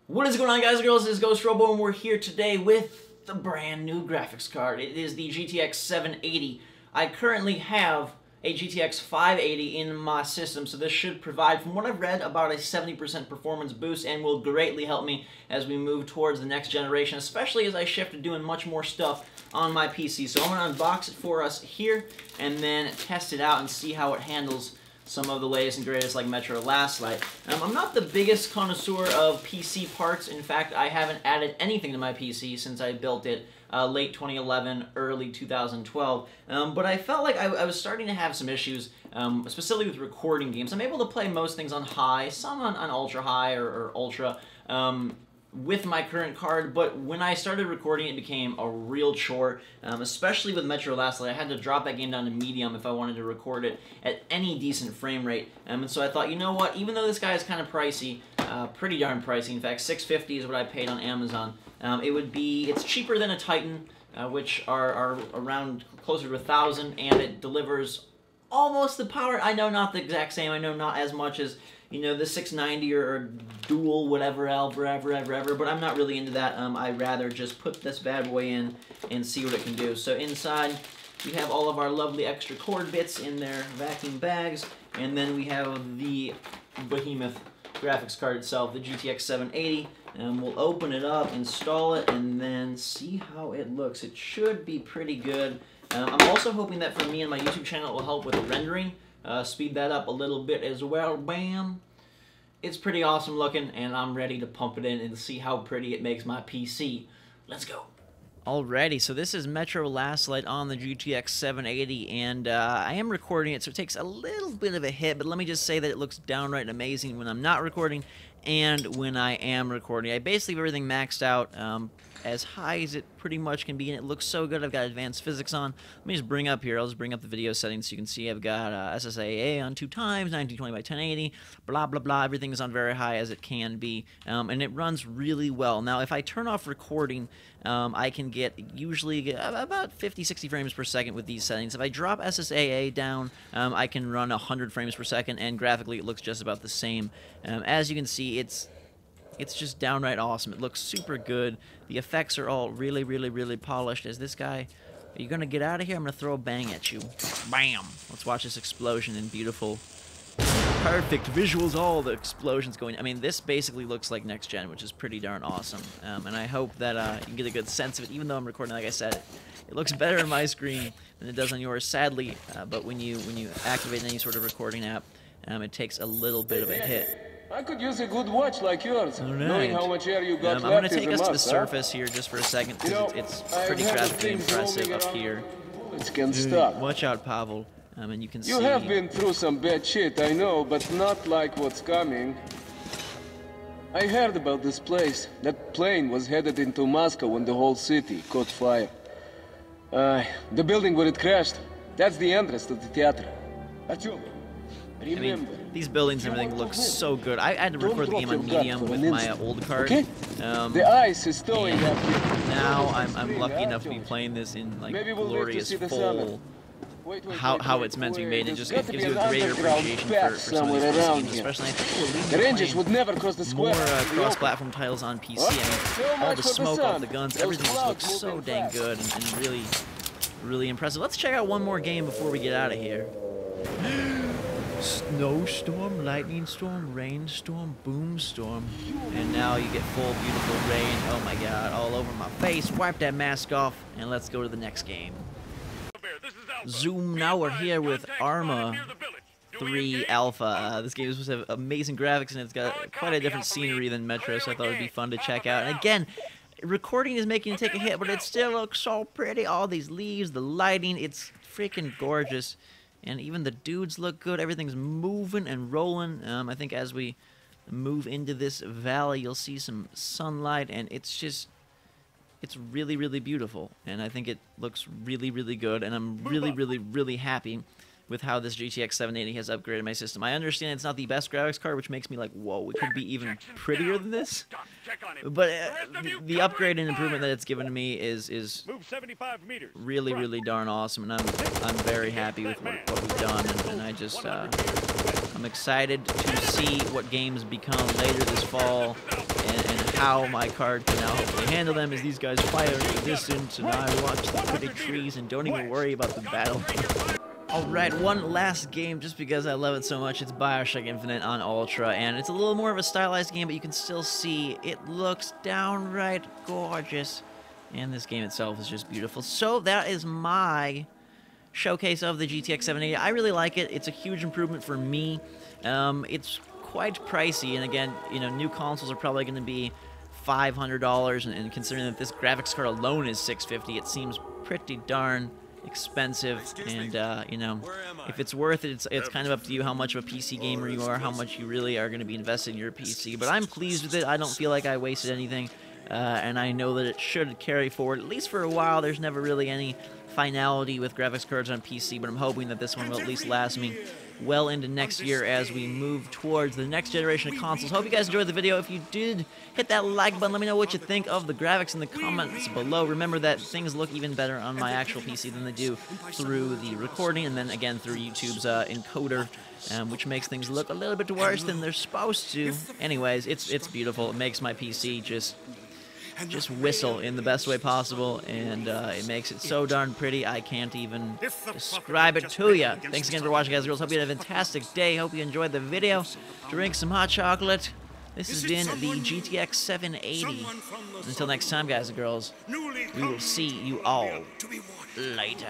What is going on, guys and girls? This is GhostRobo, and we're here today with the brand new graphics card. It is the GTX 780. I currently have a GTX 580 in my system, so this should provide, from what I've read, about a 70% performance boost and will greatly help me as we move towards the next generation, especially as I shift to doing much more stuff on my PC. So I'm going to unbox it for us here and then test it out and see how it handles some of the latest and greatest like Metro Last Light. I'm not the biggest connoisseur of PC parts. In fact, I haven't added anything to my PC since I built it late 2011, early 2012. But I felt like I was starting to have some issues, specifically with recording games. I'm able to play most things on high, some on ultra high or ultra, with my current card, but when I started recording, it became a real chore, especially with Metro Last Light. I had to drop that game down to medium if I wanted to record it at any decent frame rate, and so I thought, you know what, even though this guy is kind of pricey, pretty darn pricey, in fact, $650 is what I paid on Amazon, it's cheaper than a Titan, which are around closer to $1,000, and it delivers almost the power. I know not the exact same, I know not as much as, you know, the 690 or dual whatever, but I'm not really into that. I'd rather just put this bad boy in and see what it can do. So inside, we have all of our lovely extra cord bits in their vacuum bags, and then we have the behemoth graphics card itself, the GTX 780, and we'll open it up, install it, and then see how it looks. It should be pretty good. I'm also hoping that for me and my YouTube channel it will help with the rendering. Speed that up a little bit as well. Bam! It's pretty awesome looking, and I'm ready to pump it in and see how pretty it makes my PC. Let's go. Alrighty, so this is Metro Last Light on the GTX 780, and I am recording it, so it takes a little bit of a hit, but let me just say that it looks downright amazing when I'm not recording and when I am recording. I basically have everything maxed out as high as it pretty much can be, and it looks so good. I've got advanced physics on. Let me just bring up here. I'll just bring up the video settings so you can see I've got SSAA on 2 times, 1920 by 1080, blah, blah, blah. Everything is on very high as it can be, and it runs really well. Now, if I turn off recording, I can usually get about 50, 60 frames per second with these settings. If I drop SSAA down, I can run 100 frames per second, and graphically it looks just about the same. As you can see, it's just downright awesome. It looks super good. The effects are all really, really, really polished. As this guy, are you going to get out of here? I'm going to throw a bang at you. Bam! Let's watch this explosion in beautiful, perfect visuals. All the explosions going. I mean, this basically looks like next gen, which is pretty darn awesome. And I hope that you can get a good sense of it. Even though I'm recording, like I said, it looks better on my screen than it does on yours, sadly. But when you activate any sort of recording app, it takes a little bit of a hit. I could use a good watch like yours, knowing how much air you got I'm going to left take us to the surface here just for a second, because it's pretty graphically impressive up here. It can't stop. Watch out, Pavel. And you can see... You have been through some bad shit, I know, but not like what's coming. I heard about this place. That plane was headed into Moscow when the whole city caught fire. The building where it crashed, that's the entrance to the theater. Artyom, remember. I mean, these buildings and everything look so good. I had to record the game on medium with my old card. Okay? The ice is stowing up here. Now I'm lucky enough to be playing this in like glorious full, how it's meant to be made. It gives you a greater appreciation for some of these games, especially I think the Rangers would never cross the square. More cross-platform titles on PC. I mean, all the smoke off the guns, everything just looks so dang good and really, really impressive. Let's check out one more game before we get out of here. Snowstorm, lightning storm, rainstorm, boomstorm, and now you get full beautiful rain. Oh my god, all over my face. Wipe that mask off, and let's go to the next game. Zoom, now we're here with Arma 3 Alpha. This game is supposed to have amazing graphics, and it's got quite a different scenery than Metro, so I thought it would be fun to check out. And again, recording is making you take a hit, but it still looks so pretty. All these leaves, the lighting, it's freaking gorgeous. And even the dudes look good. Everything's moving and rolling. I think as we move into this valley, you'll see some sunlight, and it's really, really beautiful. And I think it looks really, really good. And I'm really, really, really happy with how this GTX 780 has upgraded my system. I understand it's not the best graphics card, which makes me like, whoa, it could be even prettier than this. But the upgrade and improvement that it's given me is really, really darn awesome, and I'm very happy with what we've done, and I just I'm excited to see what games become later this fall, and how my card can now hopefully handle them, as these guys fire at the distance, and I watch the pretty trees and don't even worry about the battle. Alright, one last game, just because I love it so much. It's BioShock Infinite on Ultra, and it's a little more of a stylized game, but you can still see it looks downright gorgeous. And this game itself is just beautiful. So that is my showcase of the GTX 780. I really like it. It's a huge improvement for me. It's quite pricey, and again, you know, new consoles are probably going to be $500, and considering that this graphics card alone is $650, it seems pretty darn expensive. And you know, if it's worth it, it's kind of up to you how much of a PC gamer you are, how much you really are going to be invested in your PC. But I'm pleased with it. I don't feel like I wasted anything, and I know that it should carry forward, at least for a while. There's never really any finality with graphics cards on PC, but I'm hoping that this one will at least last me well into next year as we move towards the next generation of consoles. Hope you guys enjoyed the video. If you did, hit that like button. Let me know what you think of the graphics in the comments below. Remember that things look even better on my actual PC than they do through the recording, and then again through YouTube's encoder, which makes things look a little bit worse than they're supposed to. Anyways, it's beautiful. It makes my PC just whistle in the best way possible, and it makes it so darn pretty I can't even describe it to you. Thanks again for watching, guys and girls. Hope you had a fantastic day. Hope you enjoyed the video. Drink some hot chocolate. This has been the GTX 780. Until next time, guys and girls, we will see you all later.